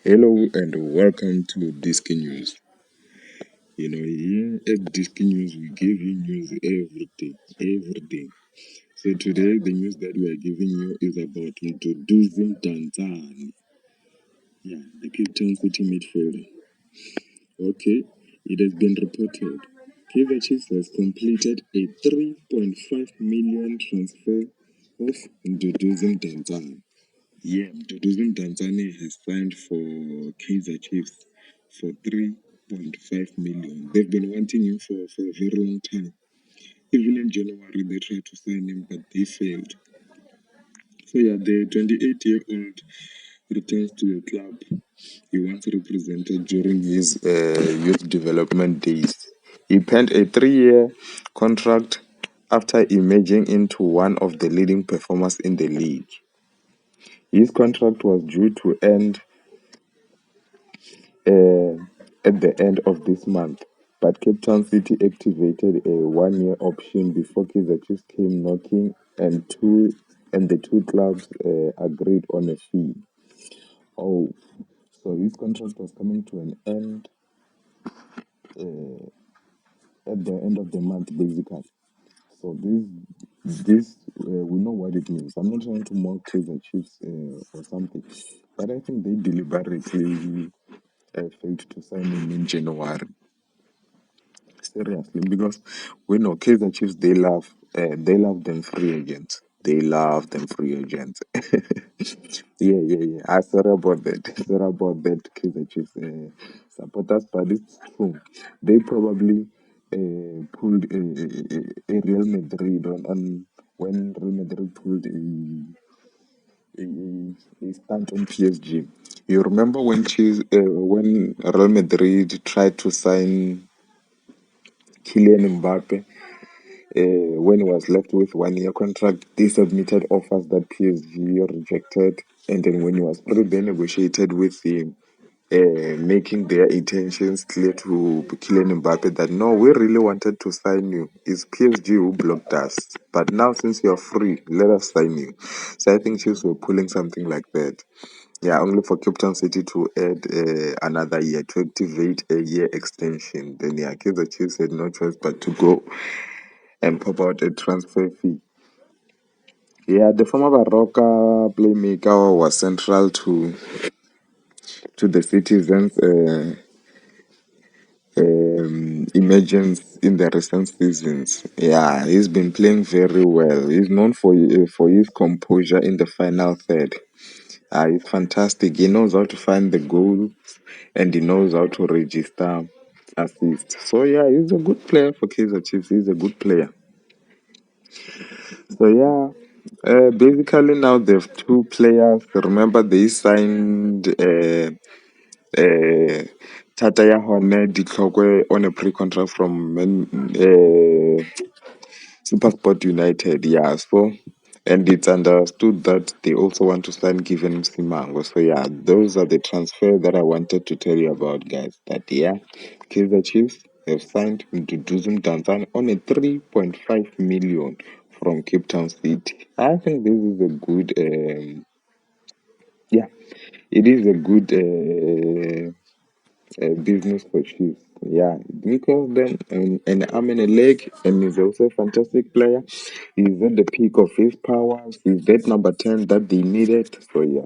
Hello and welcome to Disky News. Here at Disky News, we give you news every day, every day. So today, the news that we are giving you is about Mduduzi Mdantsane. Yeah, the Cape Town City midfielder. Okay, it has been reported. Kaizer Chiefs has completed a 3.5 million transfer of Mduduzi Mdantsane. Yeah, Mduduzi Mdantsane has signed for Kaizer Chiefs for 3.5 million. They've been wanting him for a very long time. Even in January, they tried to sign him, but they failed. So, yeah, the 28-year-old returns to the club he once represented during his youth development days. He penned a 3-year contract after emerging into one of the leading performers in the league. His contract was due to end uh, at the end of this month, but Cape Town City activated a 1-year option before Kaizer Chiefs came knocking, and the two clubs agreed on a fee. Oh, so his contract was coming to an end uh, at the end of the month, basically. So this we know what it means. I'm not trying to mock Kaizer Chiefs or something, but I think they deliberately failed to sign him in January. Seriously, because we know Kaizer Chiefs, they love them free agents. They love them free agents. Yeah. Sorry about that. Sorry about that, Kaizer Chiefs supporters, but it's true. They probably pulled a Real Madrid on when Real Madrid pulled a stunt on PSG. You remember when Real Madrid tried to sign Kylian Mbappe, when he was left with 1-year contract, they submitted offers that PSG rejected, and then when he was through, they negotiated with him, making their intentions clear to Kylian Mbappe that no, we really wanted to sign you. It's PSG who blocked us, but now since you're free, let us sign you. So I think Chiefs were pulling something like that. Yeah, only for Cape Town City to add another year to activate a year extension. Then yeah, Kaizer Chiefs had no choice but to go and pop out a transfer fee. Yeah, the former Baroka playmaker was central to the citizens' emergence in the recent seasons. Yeah, he's been playing very well. He's known for his composure in the final third. He's fantastic. He knows how to find the goal, and he knows how to register assists. So yeah, he's a good player for Kaizer Chiefs. He's a good player. So yeah, basically now they have two players. Remember they signed uh, Tataya Hone Ditlhokwe on a pre-contract from Supersport United. Yeah, so and it's understood that they also want to sign Given Simango. So yeah, those are the transfers that I wanted to tell you about, guys. That yeah, Kaizer Chiefs have signed Mduduzi Mdantsane on a 3.5 million from Cape Town City. I think this is a good yeah, it is a good business for Chiefs. Yeah, because then an arm and a leg, and he's also a fantastic player. He's at the peak of his powers. He's that number 10 that they needed. So yeah,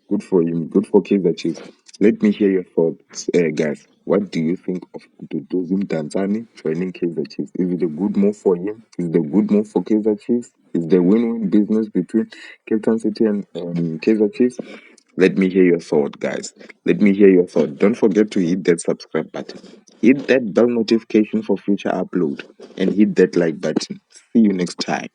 good for him. Good for Kaizer Chiefs. Let me hear your thoughts, guys. What do you think of Mduduzi Mdantsane joining Kaizer Chiefs? Is it a good move for him? Is it a good move for Kaizer Chiefs? Is the win-win business between Cape Town City and Kaizer Chiefs? Let me hear your thought, guys. Let me hear your thought. Don't forget to hit that subscribe button. Hit that bell notification for future upload and hit that like button. See you next time.